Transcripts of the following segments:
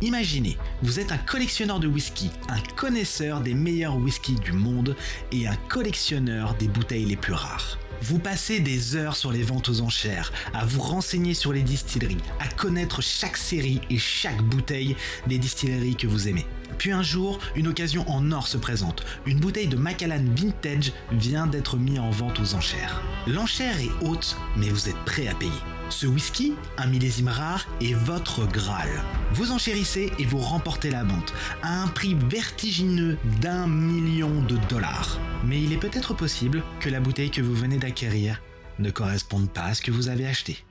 Imaginez, vous êtes un collectionneur de whisky, un connaisseur des meilleurs whiskies du monde et un collectionneur des bouteilles les plus rares. Vous passez des heures sur les ventes aux enchères, à vous renseigner sur les distilleries, à connaître chaque série et chaque bouteille des distilleries que vous aimez. Puis un jour, une occasion en or se présente. Une bouteille de Macallan Vintage vient d'être mise en vente aux enchères. L'enchère est haute, mais vous êtes prêt à payer. Ce whisky, un millésime rare, est votre Graal. Vous enchérissez et vous remportez la vente à un prix vertigineux d'1 million de dollars. Mais il est peut-être possible que la bouteille que vous venez d'acquérir ne corresponde pas à ce que vous avez acheté.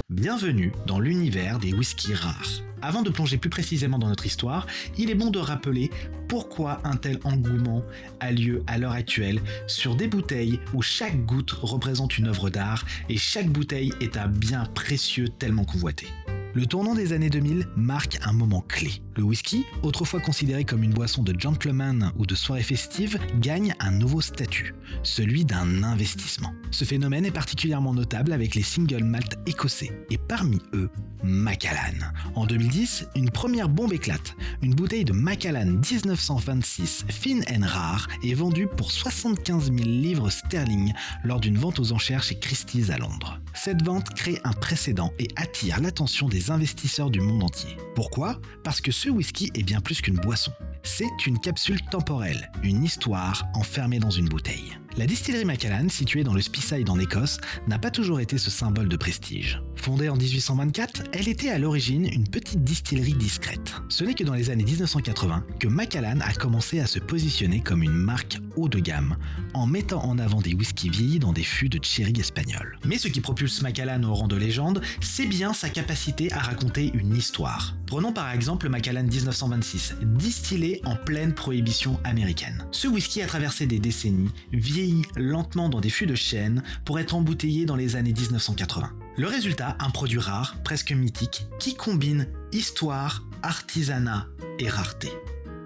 Bienvenue dans l'univers des whiskies rares. Avant de plonger plus précisément dans notre histoire, il est bon de rappeler pourquoi un tel engouement a lieu à l'heure actuelle sur des bouteilles où chaque goutte représente une œuvre d'art et chaque bouteille est un bien précieux tellement convoité. Le tournant des années 2000 marque un moment clé. Le whisky, autrefois considéré comme une boisson de gentleman ou de soirée festive, gagne un nouveau statut, celui d'un investissement. Ce phénomène est particulièrement notable avec les single malt écossais, et parmi eux, Macallan. En 2010, une première bombe éclate. Une bouteille de Macallan 1926 fine and rare est vendue pour 75 000 livres sterling lors d'une vente aux enchères chez Christie's à Londres. Cette vente crée un précédent et attire l'attention des investisseurs du monde entier. Pourquoi ? Parce que ce whisky est bien plus qu'une boisson. C'est une capsule temporelle, une histoire enfermée dans une bouteille. La distillerie Macallan, située dans le Speyside en Écosse, n'a pas toujours été ce symbole de prestige. Fondée en 1824, elle était à l'origine une petite distillerie discrète. Ce n'est que dans les années 1980 que Macallan a commencé à se positionner comme une marque haut de gamme, en mettant en avant des whiskies vieillis dans des fûts de sherry espagnol. Mais ce qui propulse Macallan au rang de légende, c'est bien sa capacité à raconter une histoire. Prenons par exemple le Macallan 1926, distillé en pleine prohibition américaine. Ce whisky a traversé des décennies, vieilli lentement dans des fûts de chêne pour être embouteillé dans les années 1980. Le résultat, un produit rare, presque mythique, qui combine histoire, artisanat et rareté.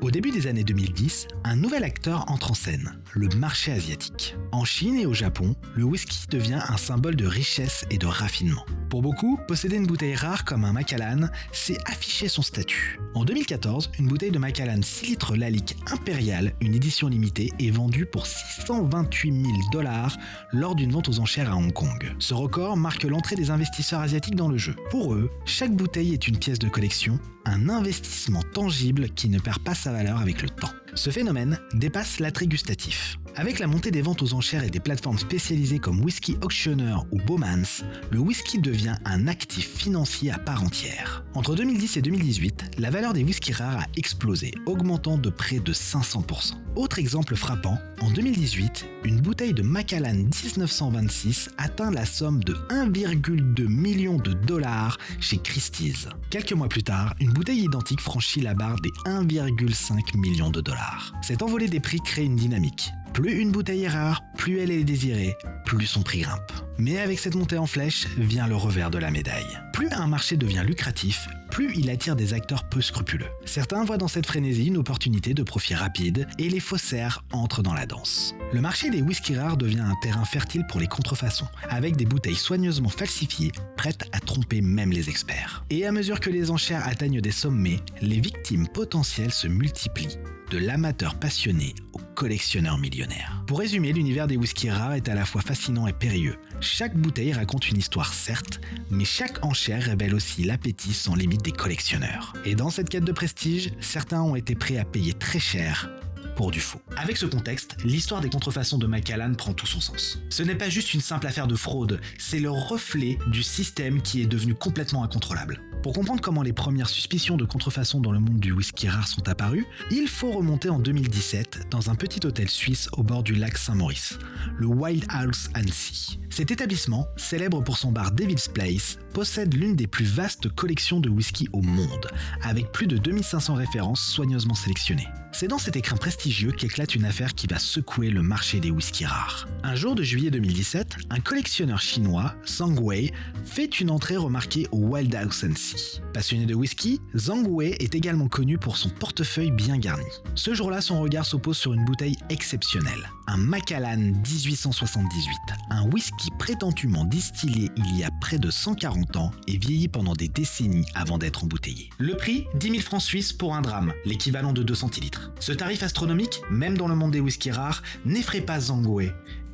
Au début des années 2010, un nouvel acteur entre en scène, le marché asiatique. En Chine et au Japon, le whisky devient un symbole de richesse et de raffinement. Pour beaucoup, posséder une bouteille rare comme un Macallan, c'est afficher son statut. En 2014, une bouteille de Macallan 6 litres Lalique Impérial, une édition limitée, est vendue pour 628 000 dollars lors d'une vente aux enchères à Hong Kong. Ce record marque l'entrée des investisseurs asiatiques dans le jeu. Pour eux, chaque bouteille est une pièce de collection, un investissement tangible qui ne perd pas sa valeur avec le temps. Ce phénomène dépasse l'attrait gustatif. Avec la montée des ventes aux enchères et des plateformes spécialisées comme Whisky Auctioneer ou Bowmans, le whisky devient un actif financier à part entière. Entre 2010 et 2018, la valeur des whiskies rares a explosé, augmentant de près de 500%. Autre exemple frappant, en 2018, une bouteille de Macallan 1926 atteint la somme de 1,2 million de dollars chez Christie's. Quelques mois plus tard, une bouteille identique franchit la barre des 1,5 million de dollars. Cette envolée des prix crée une dynamique. Plus une bouteille est rare, plus elle est désirée, plus son prix grimpe. Mais avec cette montée en flèche vient le revers de la médaille. Plus un marché devient lucratif, plus il attire des acteurs peu scrupuleux. Certains voient dans cette frénésie une opportunité de profit rapide et les faussaires entrent dans la danse. Le marché des whiskies rares devient un terrain fertile pour les contrefaçons, avec des bouteilles soigneusement falsifiées, prêtes à tromper même les experts. Et à mesure que les enchères atteignent des sommets, les victimes potentielles se multiplient, de l'amateur passionné au collectionneur millionnaire. Pour résumer, l'univers des whiskies rares est à la fois fascinant et périlleux. Chaque bouteille raconte une histoire certes, mais chaque enchère révèle aussi l'appétit sans limite des collectionneurs. Et dans cette quête de prestige, certains ont été prêts à payer très cher pour du faux. Avec ce contexte, l'histoire des contrefaçons de Macallan prend tout son sens. Ce n'est pas juste une simple affaire de fraude, c'est le reflet du système qui est devenu complètement incontrôlable. Pour comprendre comment les premières suspicions de contrefaçon dans le monde du whisky rare sont apparues, il faut remonter en 2017 dans un petit hôtel suisse au bord du lac Saint-Maurice, le Wild House Annecy. Cet établissement, célèbre pour son bar Devil's Place, possède l'une des plus vastes collections de whisky au monde, avec plus de 2500 références soigneusement sélectionnées. C'est dans cet écrin prestigieux qu'éclate une affaire qui va secouer le marché des whiskies rares. Un jour de juillet 2017, un collectionneur chinois, Zhang Wei, fait une entrée remarquée au Wild House Annecy. Passionné de whisky, Zhang Wei est également connu pour son portefeuille bien garni. Ce jour-là, son regard s'oppose sur une bouteille exceptionnelle. un Macallan 1878, un whisky prétendument distillé il y a près de 140 ans et vieilli pendant des décennies avant d'être embouteillé. Le prix, 10 000 francs suisses pour un drame, l'équivalent de 2 centilitres. Ce tarif astronomique, même dans le monde des whiskies rares, n'effraie pas Zhangwei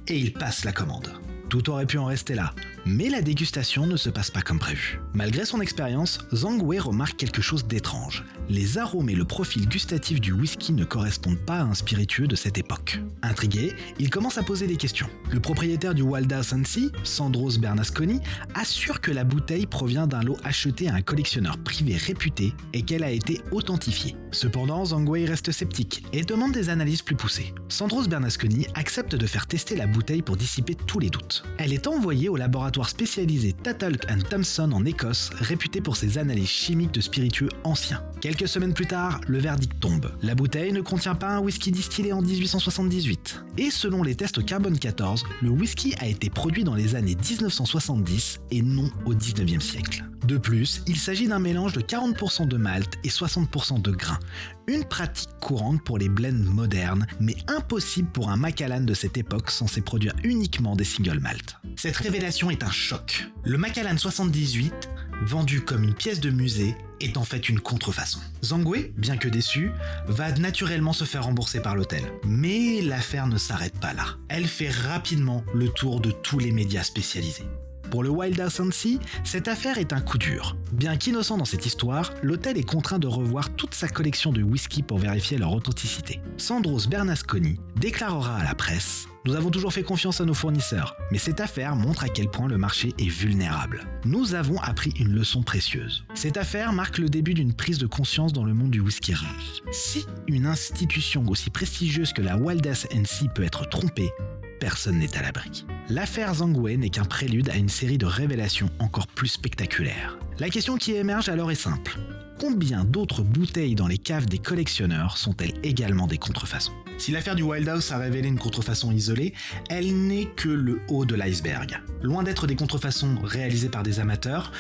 et il passe la commande. Tout aurait pu en rester là, mais la dégustation ne se passe pas comme prévu. Malgré son expérience, Zhangwei remarque quelque chose d'étrange. Les arômes et le profil gustatif du whisky ne correspondent pas à un spiritueux de cette époque. Intrigué, il commence à poser des questions. Le propriétaire du Wild House & Sea, Sandros Bernasconi, assure que la bouteille provient d'un lot acheté à un collectionneur privé réputé et qu'elle a été authentifiée. Cependant, Zhangwei reste sceptique et demande des analyses plus poussées. Sandros Bernasconi accepte de faire tester la bouteille pour dissiper tous les doutes. Elle est envoyée au laboratoire spécialisé Tatalk & Thompson en Écosse, réputé pour ses analyses chimiques de spiritueux anciens. Quelques semaines plus tard, le verdict tombe. La bouteille ne contient pas un whisky distillé en 1878. Et selon les tests au carbone 14, le whisky a été produit dans les années 1970 et non au 19e siècle. De plus, il s'agit d'un mélange de 40% de malt et 60% de grains. Une pratique courante pour les blends modernes, mais impossible pour un Macallan de cette époque censé produire uniquement des single malt. Cette révélation est un choc. Le Macallan 78, vendu comme une pièce de musée, est en fait une contrefaçon. Zhangwei, bien que déçu, va naturellement se faire rembourser par l'hôtel. Mais l'affaire ne s'arrête pas là. Elle fait rapidement le tour de tous les médias spécialisés. Pour le Wild House & Sea, cette affaire est un coup dur. Bien qu'innocent dans cette histoire, l'hôtel est contraint de revoir toute sa collection de whisky pour vérifier leur authenticité. Sandros Bernasconi déclarera à la presse « Nous avons toujours fait confiance à nos fournisseurs, mais cette affaire montre à quel point le marché est vulnérable. Nous avons appris une leçon précieuse. Cette affaire marque le début d'une prise de conscience dans le monde du whisky rare. Si une institution aussi prestigieuse que la Wild House & Sea peut être trompée, personne n'est à l'abri. » L'affaire Zhangwei n'est qu'un prélude à une série de révélations encore plus spectaculaires. La question qui émerge alors est simple. Combien d'autres bouteilles dans les caves des collectionneurs sont-elles également des contrefaçons ? Si l'affaire du Wild House a révélé une contrefaçon isolée, elle n'est que le haut de l'iceberg. Loin d'être des contrefaçons réalisées par des amateurs,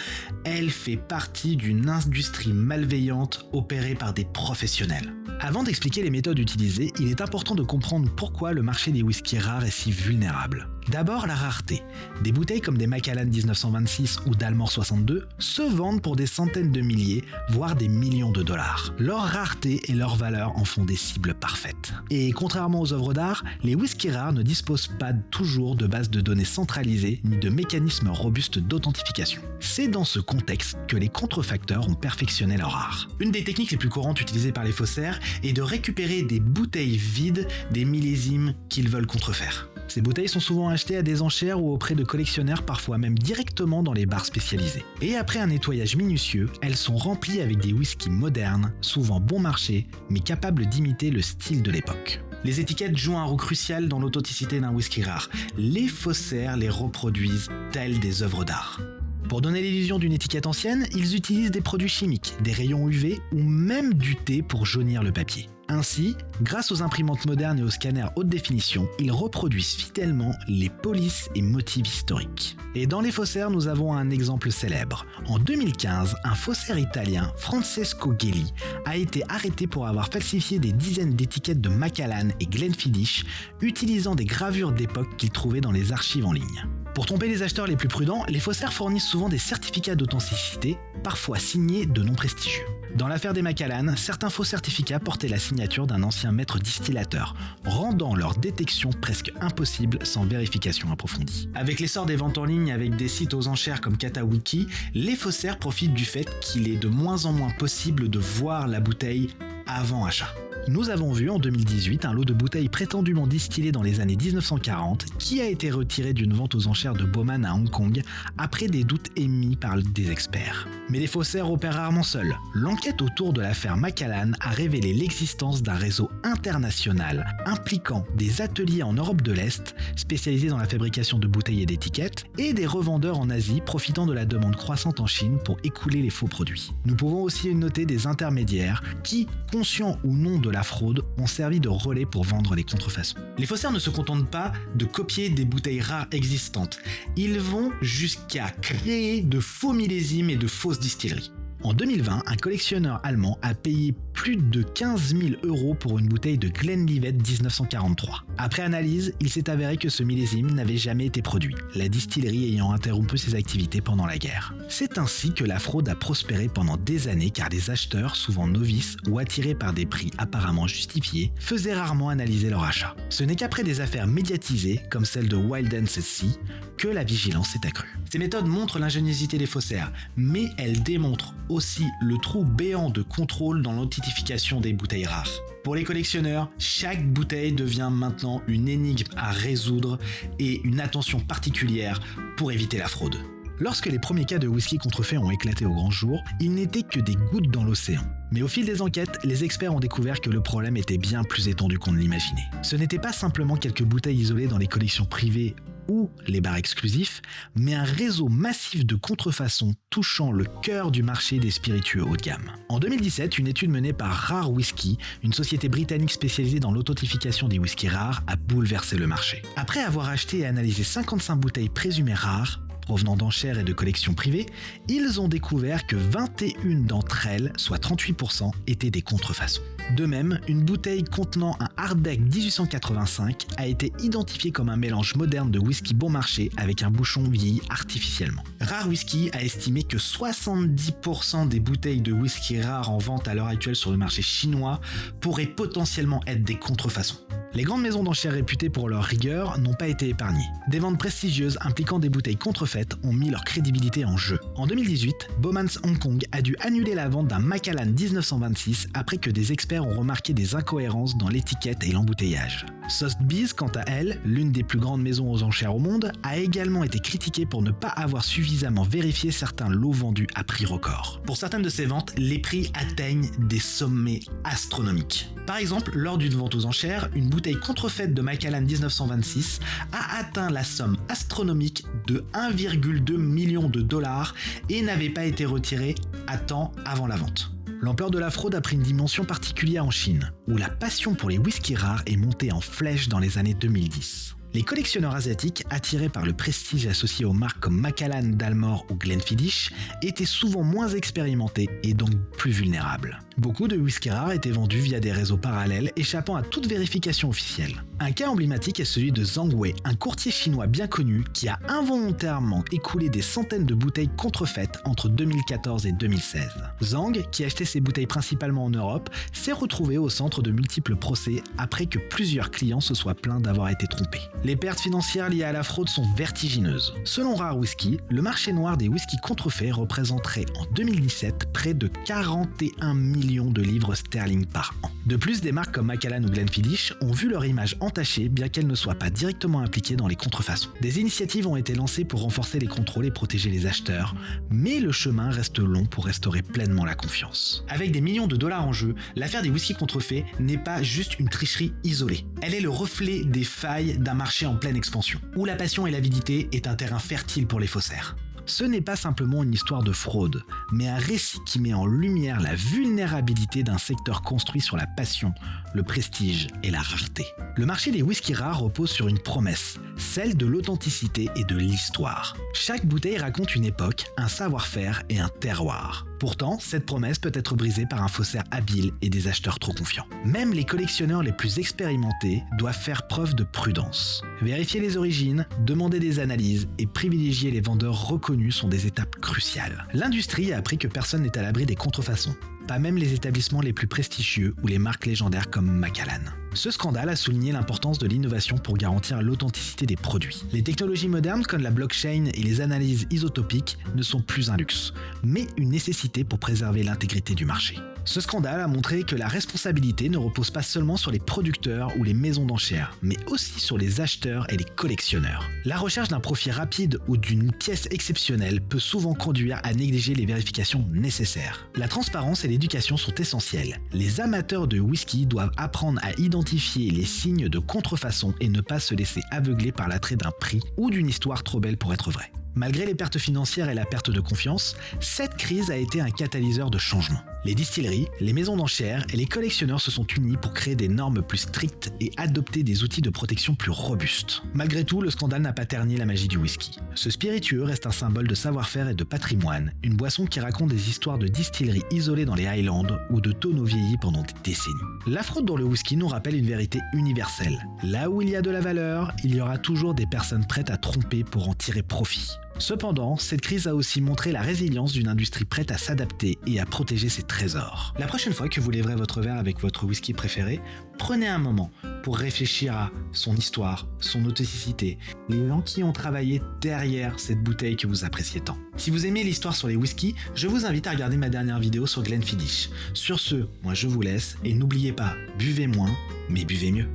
elle fait partie d'une industrie malveillante opérée par des professionnels. Avant d'expliquer les méthodes utilisées, il est important de comprendre pourquoi le marché des whiskies rares est si vulnérable. D'abord, la rareté. Des bouteilles comme des Macallan 1926 ou Dalmor 62 se vendent pour des centaines de milliers, voire des millions de dollars. Leur rareté et leur valeur en font des cibles parfaites. Et contrairement aux œuvres d'art, les whiskies rares ne disposent pas toujours de bases de données centralisées ni de mécanismes robustes d'authentification. C'est dans ce contexte que les contrefacteurs ont perfectionné leur art. Une des techniques les plus courantes utilisées par les faussaires est de récupérer des bouteilles vides des millésimes qu'ils veulent contrefaire. Ces bouteilles sont souvent achetées à des enchères ou auprès de collectionneurs, parfois même directement dans les bars spécialisés. Et après un nettoyage minutieux, elles sont remplies avec des whiskies modernes, souvent bon marché, mais capables d'imiter le style de l'époque. Les étiquettes jouent un rôle crucial dans l'authenticité d'un whisky rare. Les faussaires les reproduisent telles des œuvres d'art. Pour donner l'illusion d'une étiquette ancienne, ils utilisent des produits chimiques, des rayons UV ou même du thé pour jaunir le papier. Ainsi, grâce aux imprimantes modernes et aux scanners haute définition, ils reproduisent fidèlement les polices et motifs historiques. Et dans les faussaires, nous avons un exemple célèbre. En 2015, un faussaire italien, Francesco Gelli, a été arrêté pour avoir falsifié des dizaines d'étiquettes de Macallan et Glenfiddich, utilisant des gravures d'époque qu'il trouvait dans les archives en ligne. Pour tromper les acheteurs les plus prudents, les faussaires fournissent souvent des certificats d'authenticité, parfois signés de noms prestigieux. Dans l'affaire des Macallan, certains faux certificats portaient la signature d'un ancien maître distillateur, rendant leur détection presque impossible sans vérification approfondie. Avec l'essor des ventes en ligne avec des sites aux enchères comme Katawiki, les faussaires profitent du fait qu'il est de moins en moins possible de voir la bouteille avant achat. Nous avons vu en 2018 un lot de bouteilles prétendument distillées dans les années 1940 qui a été retiré d'une vente aux enchères de Bowman à Hong Kong après des doutes émis par des experts. Mais les faussaires opèrent rarement seuls. L'enquête autour de l'affaire Macallan a révélé l'existence d'un réseau international impliquant des ateliers en Europe de l'Est spécialisés dans la fabrication de bouteilles et d'étiquettes et des revendeurs en Asie profitant de la demande croissante en Chine pour écouler les faux produits. Nous pouvons aussi noter des intermédiaires qui, conscients ou non de la fraude, ont servi de relais pour vendre les contrefaçons. Les faussaires ne se contentent pas de copier des bouteilles rares existantes. Ils vont jusqu'à créer de faux millésimes et de fausses distilleries. En 2020, un collectionneur allemand a payé plus de 15 000 € pour une bouteille de Glenlivet 1943. Après analyse, il s'est avéré que ce millésime n'avait jamais été produit, la distillerie ayant interrompu ses activités pendant la guerre. C'est ainsi que la fraude a prospéré pendant des années car les acheteurs, souvent novices ou attirés par des prix apparemment justifiés, faisaient rarement analyser leur achat. Ce n'est qu'après des affaires médiatisées, comme celle de Wild & Sea, que la vigilance s'est accrue. Ces méthodes montrent l'ingéniosité des faussaires, mais elles démontrent aussi le trou béant de contrôle dans l'identification des bouteilles rares. Pour les collectionneurs, chaque bouteille devient maintenant une énigme à résoudre et une attention particulière pour éviter la fraude. Lorsque les premiers cas de whisky contrefait ont éclaté au grand jour, ils n'étaient que des gouttes dans l'océan. Mais au fil des enquêtes, les experts ont découvert que le problème était bien plus étendu qu'on ne l'imaginait. Ce n'était pas simplement quelques bouteilles isolées dans les collections privées ou les bars exclusifs, mais un réseau massif de contrefaçons touchant le cœur du marché des spiritueux haut de gamme. En 2017, une étude menée par Rare Whisky, une société britannique spécialisée dans l'authentification des whiskies rares, a bouleversé le marché. Après avoir acheté et analysé 55 bouteilles présumées rares, provenant d'enchères et de collections privées, ils ont découvert que 21 d'entre elles, soit 38%, étaient des contrefaçons. De même, une bouteille contenant un Ardbeg 1885 a été identifiée comme un mélange moderne de whisky bon marché avec un bouchon vieilli artificiellement. Rare Whisky a estimé que 70% des bouteilles de whisky rares en vente à l'heure actuelle sur le marché chinois pourraient potentiellement être des contrefaçons. Les grandes maisons d'enchères réputées pour leur rigueur n'ont pas été épargnées. Des ventes prestigieuses impliquant des bouteilles contrefaites ont mis leur crédibilité en jeu. En 2018, Bowman's Hong Kong a dû annuler la vente d'un Macallan 1926 après que des experts ont remarqué des incohérences dans l'étiquette et l'embouteillage. Sotheby's, quant à elle, l'une des plus grandes maisons aux enchères au monde, a également été critiquée pour ne pas avoir suffisamment vérifié certains lots vendus à prix record. Pour certaines de ces ventes, les prix atteignent des sommets astronomiques. Par exemple, lors d'une vente aux enchères, une bouteille contrefaite de Macallan 1926 a atteint la somme astronomique de 1,2 million de dollars et n'avait pas été retirée à temps avant la vente. L'ampleur de la fraude a pris une dimension particulière en Chine, où la passion pour les whiskies rares est montée en flèche dans les années 2010. Les collectionneurs asiatiques, attirés par le prestige associé aux marques comme Macallan, Dalmore ou Glenfiddich, étaient souvent moins expérimentés et donc plus vulnérables. Beaucoup de whisky rares étaient vendus via des réseaux parallèles échappant à toute vérification officielle. Un cas emblématique est celui de Zhang Wei, un courtier chinois bien connu qui a involontairement écoulé des centaines de bouteilles contrefaites entre 2014 et 2016. Zhang, qui achetait ses bouteilles principalement en Europe, s'est retrouvé au centre de multiples procès après que plusieurs clients se soient plaints d'avoir été trompés. Les pertes financières liées à la fraude sont vertigineuses. Selon Rare Whisky, le marché noir des whiskies contrefaits représenterait en 2017 près de 41 millions de livres sterling par an. De plus, des marques comme Macallan ou Glenfiddich ont vu leur image entachée bien qu'elles ne soient pas directement impliquées dans les contrefaçons. Des initiatives ont été lancées pour renforcer les contrôles et protéger les acheteurs, mais le chemin reste long pour restaurer pleinement la confiance. Avec des millions de dollars en jeu, l'affaire des whiskies contrefaits n'est pas juste une tricherie isolée. Elle est le reflet des failles d'un marché en pleine expansion, où la passion et l'avidité est un terrain fertile pour les faussaires. Ce n'est pas simplement une histoire de fraude, mais un récit qui met en lumière la vulnérabilité d'un secteur construit sur la passion, le prestige et la rareté. Le marché des whiskies rares repose sur une promesse, celle de l'authenticité et de l'histoire. Chaque bouteille raconte une époque, un savoir-faire et un terroir. Pourtant, cette promesse peut être brisée par un faussaire habile et des acheteurs trop confiants. Même les collectionneurs les plus expérimentés doivent faire preuve de prudence. Vérifier les origines, demander des analyses et privilégier les vendeurs reconnus sont des étapes cruciales. L'industrie a appris que personne n'est à l'abri des contrefaçons, pas même les établissements les plus prestigieux ou les marques légendaires comme Macallan. Ce scandale a souligné l'importance de l'innovation pour garantir l'authenticité des produits. Les technologies modernes comme la blockchain et les analyses isotopiques ne sont plus un luxe, mais une nécessité pour préserver l'intégrité du marché. Ce scandale a montré que la responsabilité ne repose pas seulement sur les producteurs ou les maisons d'enchères, mais aussi sur les acheteurs et les collectionneurs. La recherche d'un profit rapide ou d'une pièce exceptionnelle peut souvent conduire à négliger les vérifications nécessaires. La transparence et l'éducation sont essentielles. Les amateurs de whisky doivent apprendre à identifier les signes de contrefaçon et ne pas se laisser aveugler par l'attrait d'un prix ou d'une histoire trop belle pour être vraie. Malgré les pertes financières et la perte de confiance, cette crise a été un catalyseur de changement. Les distilleries, les maisons d'enchères et les collectionneurs se sont unis pour créer des normes plus strictes et adopter des outils de protection plus robustes. Malgré tout, le scandale n'a pas terni la magie du whisky. Ce spiritueux reste un symbole de savoir-faire et de patrimoine, une boisson qui raconte des histoires de distilleries isolées dans les Highlands ou de tonneaux vieillis pendant des décennies. La fraude dans le whisky nous rappelle une vérité universelle. Là où il y a de la valeur, il y aura toujours des personnes prêtes à tromper pour en tirer profit. Cependant, cette crise a aussi montré la résilience d'une industrie prête à s'adapter et à protéger ses trésors. La prochaine fois que vous lèverez votre verre avec votre whisky préféré, prenez un moment pour réfléchir à son histoire, son authenticité, les gens qui ont travaillé derrière cette bouteille que vous appréciez tant. Si vous aimez l'histoire sur les whiskies, je vous invite à regarder ma dernière vidéo sur Glenfiddich. Sur ce, moi je vous laisse et n'oubliez pas, buvez moins, mais buvez mieux.